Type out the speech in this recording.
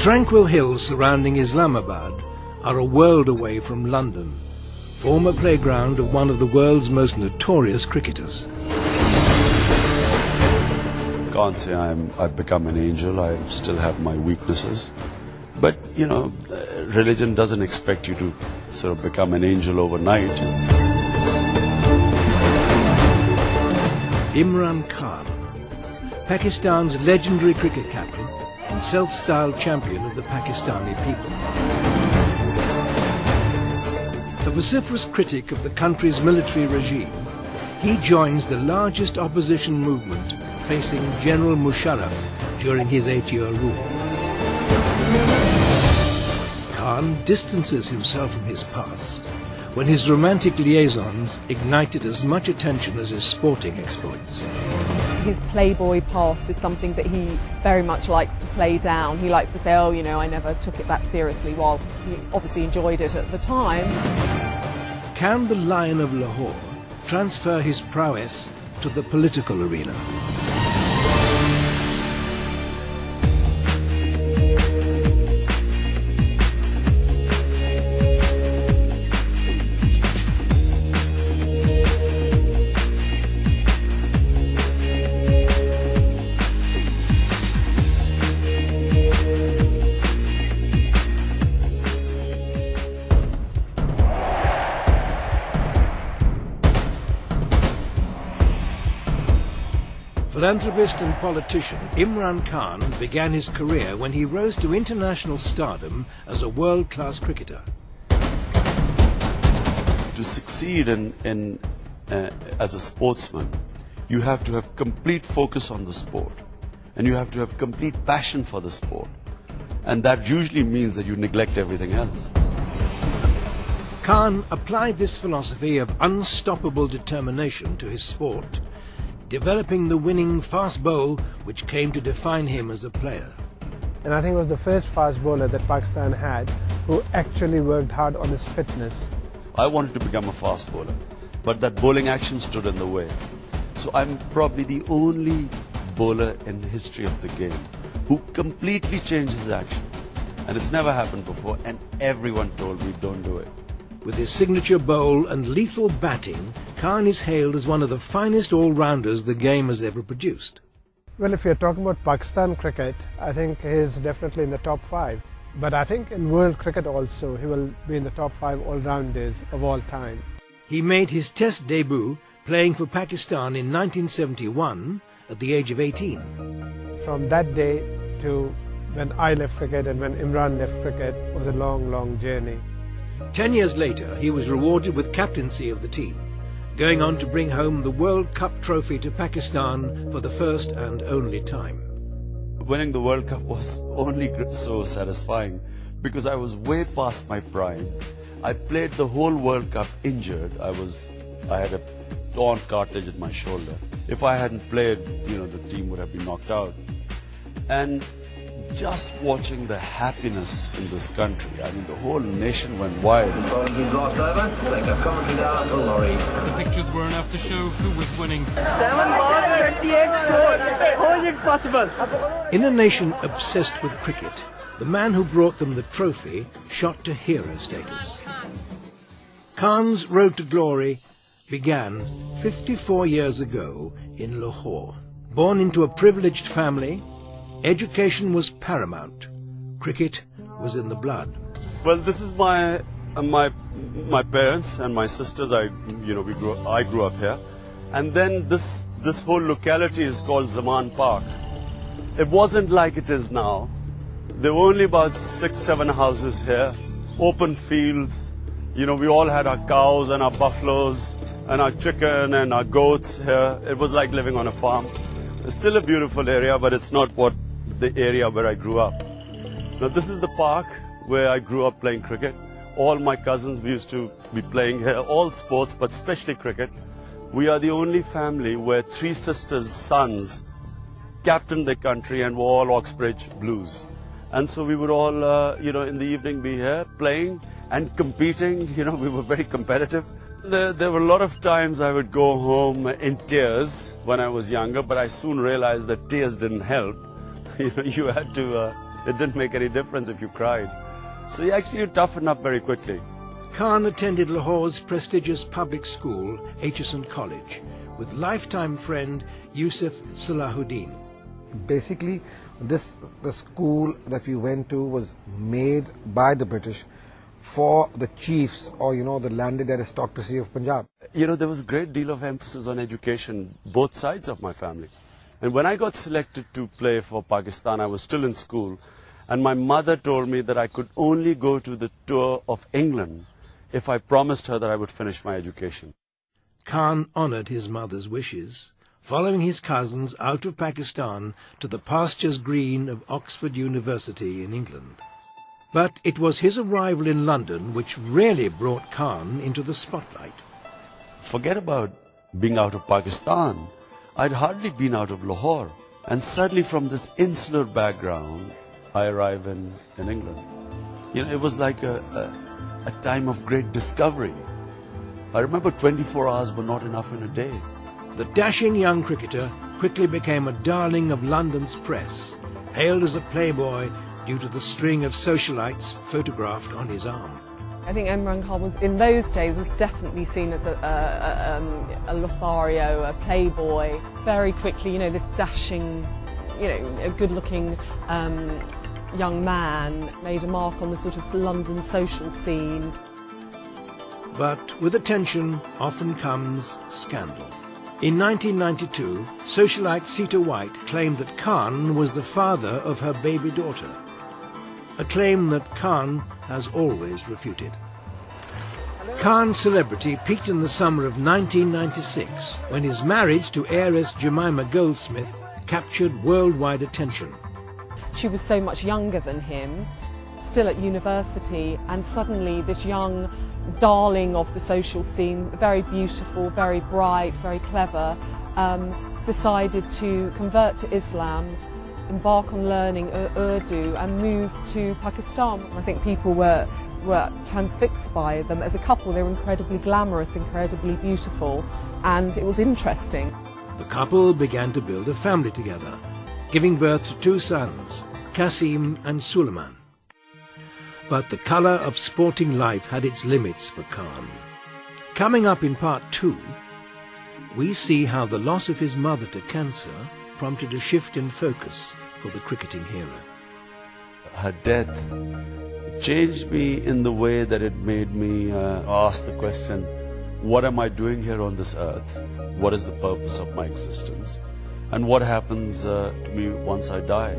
tranquil hills surrounding Islamabad are a world away from London, former playground of one of the world's most notorious cricketers. Can't say I've become an angel. I still have my weaknesses. But, you know, religion doesn't expect you to sort of become an angel overnight. Imran Khan, Pakistan's legendary cricket captain and self-styled champion of the Pakistani people. A vociferous critic of the country's military regime, he joins the largest opposition movement facing General Musharraf during his 8-year rule. Khan distances himself from his past when his romantic liaisons ignited as much attention as his sporting exploits. His playboy past is something that he very much likes to play down. He likes to say, oh, you know, I never took it that seriously, while he obviously enjoyed it at the time. Can the Lion of Lahore transfer his prowess to the political arena? Philanthropist and politician Imran Khan began his career when he rose to international stardom as a world-class cricketer. To succeed as a sportsman, you have to have complete focus on the sport, and you have to have complete passion for the sport, and that usually means that you neglect everything else. Khan applied this philosophy of unstoppable determination to his sport, developing the winning fast bowl which came to define him as a player. And I think it was the first fast bowler that Pakistan had who actually worked hard on his fitness. I wanted to become a fast bowler, but that bowling action stood in the way. So I'm probably the only bowler in the history of the game who completely changed his action. And it's never happened before, and everyone told me don't do it. With his signature bowl and lethal batting, Khan is hailed as one of the finest all-rounders the game has ever produced. Well, if you're talking about Pakistan cricket, I think he's definitely in the top 5. But I think in world cricket also, he will be in the top 5 all-rounders of all time. He made his test debut playing for Pakistan in 1971 at the age of 18. From that day to when I left cricket and when Imran left cricket was a long, long journey. 10 years later, he was rewarded with captaincy of the team, going on to bring home the World Cup trophy to Pakistan for the first and only time. Winning the World Cup was only so satisfying because I was way past my prime. I played the whole World Cup injured. I had a torn cartilage in my shoulder. If I hadn't played, you know, the team would have been knocked out. And just watching the happiness in this country, I mean, the whole nation went wild. The pictures were enough to show who was winning. 7 balls, 28 score. How is it possible? In a nation obsessed with cricket, the man who brought them the trophy shot to hero status. Khan's road to glory began 54 years ago in Lahore. Born into a privileged family, education was paramount. Cricket was in the blood. Well, this is my parents and my sisters. I grew up here, and then this whole locality is called Zaman Park. It wasn't like it is now. There were only about 6-7 houses here, open fields. You know, we all had our cows and our buffaloes and our chicken and our goats here. It was like living on a farm. It's still a beautiful area, but it's not what the area where I grew up. Now this is the park where I grew up playing cricket. All my cousins, we used to be playing here, all sports, but especially cricket. We are the only family where 3 sisters' sons captained their country and were all Oxbridge Blues. And so we would all, in the evening be here playing and competing. You know, we were very competitive. There were a lot of times I would go home in tears when I was younger, but I soon realized that tears didn't help. You know, you had to It didn't make any difference if you cried. So you actually toughened up very quickly. Khan attended Lahore's prestigious public school, Aitchison College, with lifetime friend Yusuf Salahuddin. Basically, the school that we went to was made by the British for the chiefs, or the landed aristocracy of Punjab. There was a great deal of emphasis on education, both sides of my family. And when I got selected to play for Pakistan, I was still in school, and my mother told me that I could only go to the tour of England if I promised her that I would finish my education. Khan honoured his mother's wishes, following his cousins out of Pakistan to the pastures green of Oxford University in England. But it was his arrival in London which really brought Khan into the spotlight. Forget about being out of Pakistan. I'd hardly been out of Lahore. And suddenly from this insular background, I arrive in England. It was like a time of great discovery. I remember 24 hours were not enough in a day. The dashing young cricketer quickly became a darling of London's press, hailed as a playboy due to the string of socialites photographed on his arm. I think Imran Khan was, in those days, was definitely seen as a Lothario, a playboy. Very quickly, this dashing, a good-looking young man made a mark on the sort of London social scene. But with attention often comes scandal. In 1992, socialite Sita White claimed that Khan was the father of her baby daughter, a claim that Khan has always refuted. Khan's celebrity peaked in the summer of 1996 when his marriage to heiress Jemima Goldsmith captured worldwide attention. She was so much younger than him, still at university, and suddenly this young darling of the social scene, very beautiful, very bright, very clever, decided to convert to Islam, embark on learning Urdu and move to Pakistan. I think people were transfixed by them as a couple. They were incredibly glamorous, incredibly beautiful, and it was interesting. The couple began to build a family together, giving birth to 2 sons, Qasim and Suleiman. But the colour of sporting life had its limits for Khan. Coming up in part 2, we see how the loss of his mother to cancer prompted a shift in focus for the cricketing hero. Her death changed me in the way that it made me ask the question, what am I doing here on this earth? What is the purpose of my existence? And what happens to me once I die?